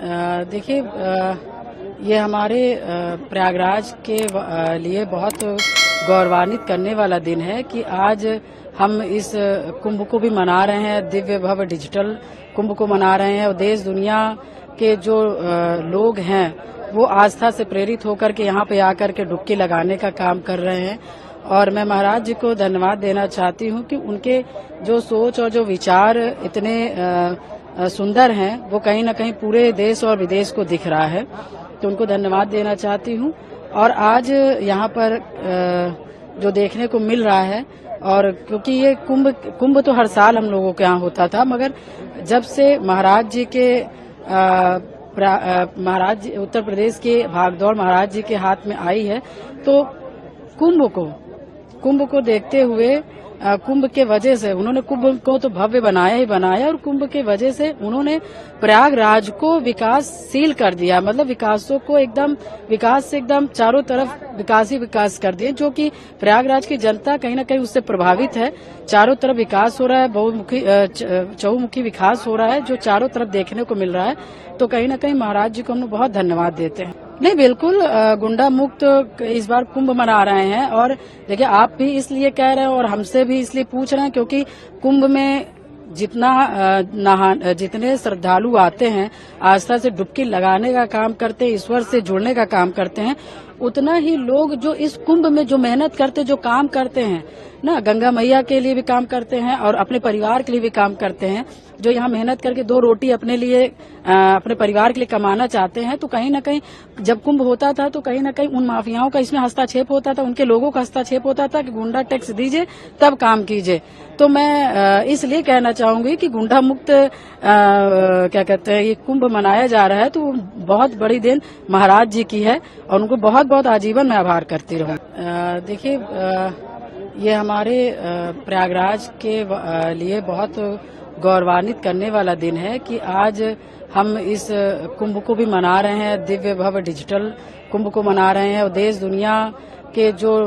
देखिए, ये हमारे प्रयागराज के लिए बहुत गौरवान्वित करने वाला दिन है कि आज हम इस कुंभ को भी मना रहे हैं, दिव्य भव्य डिजिटल कुंभ को मना रहे हैं और देश दुनिया के जो लोग हैं वो आस्था से प्रेरित होकर के यहाँ पे आकर के डुबकी लगाने का काम कर रहे हैं। और मैं महाराज जी को धन्यवाद देना चाहती हूँ कि उनके जो सोच और जो विचार इतने सुंदर हैं वो कहीं न कहीं पूरे देश और विदेश को दिख रहा है, तो उनको धन्यवाद देना चाहती हूँ। और आज यहाँ पर जो देखने को मिल रहा है, और क्योंकि ये कुंभ तो हर साल हम लोगों के यहाँ होता था, मगर जब से महाराज जी के उत्तर प्रदेश के भागदौड़ महाराज जी के हाथ में आई है, तो कुंभ को देखते हुए कुंभ के वजह से उन्होंने कुंभ को तो भव्य बनाया ही बनाया, और कुंभ के वजह से उन्होंने प्रयागराज को विकासशील कर दिया। मतलब विकास से एकदम चारों तरफ विकास ही विकास कर दिए, जो कि प्रयागराज की जनता कहीं न कहीं उससे प्रभावित है। चारों तरफ विकास हो रहा है, बहुमुखी चहुमुखी विकास हो रहा है, जो चारों तरफ देखने को मिल रहा है। तो कहीं न कहीं महाराज जी को हम बहुत धन्यवाद देते हैं। नहीं, बिल्कुल गुंडा मुक्त इस बार कुंभ मना रहे हैं। और देखिए, आप भी इसलिए कह रहे हैं और हमसे भी इसलिए पूछ रहे हैं क्योंकि कुंभ में जितने श्रद्धालु आते हैं, आस्था से डुबकी लगाने का काम करते हैं, ईश्वर से जुड़ने का काम करते हैं, उतना ही लोग जो इस कुंभ में जो मेहनत करते, जो काम करते हैं ना, गंगा मैया के लिए भी काम करते हैं और अपने परिवार के लिए भी काम करते हैं, जो यहाँ मेहनत करके दो रोटी अपने लिए अपने परिवार के लिए कमाना चाहते हैं। तो कहीं न कहीं जब कुंभ होता था तो कहीं न कहीं उन माफियाओं का इसमें हस्तक्षेप होता था, उनके लोगों का हस्तक्षेप होता था कि गुंडा टैक्स दीजिए तब काम कीजिए। तो मैं इसलिए कहना चाहूंगी कि गुंडा मुक्त क्या कहते हैं, ये कुंभ मनाया जा रहा है, तो बहुत बड़ी दिन महाराज जी की है और उनको बहुत बहुत आजीवन मैं आभार करती रहूं। देखिए, ये हमारे प्रयागराज के लिए बहुत गौरवान्वित करने वाला दिन है कि आज हम इस कुंभ को भी मना रहे हैं, दिव्य भव्य डिजिटल कुंभ को मना रहे हैं और देश दुनिया के जो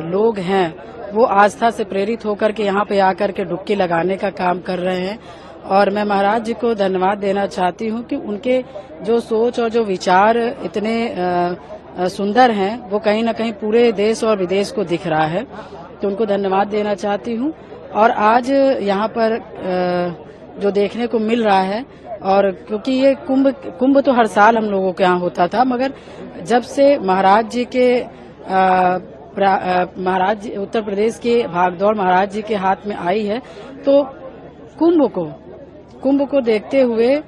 लोग हैं वो आस्था से प्रेरित होकर के यहाँ पे आकर के डुबकी लगाने का काम कर रहे हैं। और मैं महाराज जी को धन्यवाद देना चाहती हूँ कि उनके जो सोच और जो विचार इतने सुंदर हैं वो कहीं न कहीं पूरे देश और विदेश को दिख रहा है, तो उनको धन्यवाद देना चाहती हूँ। और आज यहाँ पर जो देखने को मिल रहा है, और क्योंकि ये कुंभ तो हर साल हम लोगों के यहाँ होता था, मगर जब से महाराज जी के उत्तर प्रदेश के भागदौड़ महाराज जी के हाथ में आई है, तो कुंभ को देखते हुए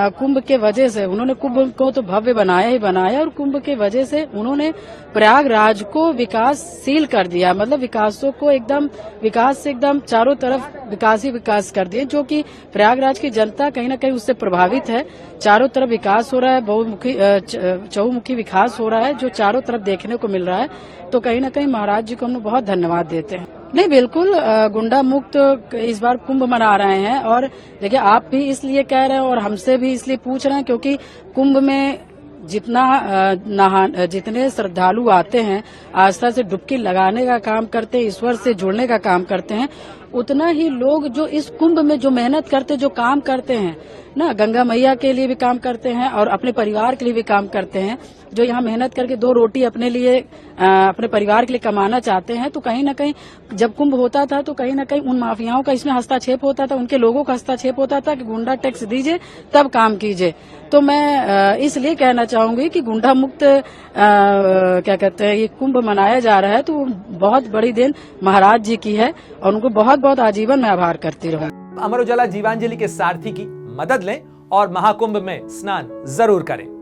कुंभ के वजह से उन्होंने कुंभ को तो भव्य बनाया ही बनाया, और कुंभ के वजह से उन्होंने प्रयागराज को विकासशील कर दिया। मतलब विकास से एकदम चारों तरफ विकास ही विकास कर दिए, जो कि प्रयागराज की जनता कहीं न कहीं उससे प्रभावित है। चारों तरफ विकास हो रहा है, बहुमुखी चहुमुखी विकास हो रहा है, जो चारों तरफ देखने को मिल रहा है। तो कहीं न कहीं महाराज जी को हम बहुत धन्यवाद देते हैं। नहीं, बिल्कुल गुंडा मुक्त इस बार कुंभ मना रहे हैं। और देखिए, आप भी इसलिए कह रहे हैं और हमसे भी इसलिए पूछ रहे हैं क्योंकि कुंभ में जितने श्रद्धालु आते हैं, आस्था से डुबकी लगाने का काम करते हैं, ईश्वर से जुड़ने का काम करते हैं, उतना ही लोग जो इस कुंभ में जो मेहनत करते, जो काम करते हैं ना, गंगा मैया के लिए भी काम करते हैं और अपने परिवार के लिए भी काम करते हैं, जो यहाँ मेहनत करके दो रोटी अपने लिए अपने परिवार के लिए कमाना चाहते हैं। तो कहीं न कहीं जब कुंभ होता था तो कहीं न कहीं उन माफियाओं का इसमें हस्तक्षेप होता था, उनके लोगों का हस्तक्षेप होता था कि गुंडा टैक्स दीजिए तब काम कीजिए। तो मैं इसलिए कहना चाहूंगी कि गुंडा मुक्त क्या कहते हैं, ये कुंभ मनाया जा रहा है, तो बहुत बड़ी दिन महाराज जी की है और उनको बहुत बहुत आजीवन मैं आभार करती रहूं। अमर उजाला जीवांजलि के सारथी की मदद लें और महाकुंभ में स्नान जरूर करें।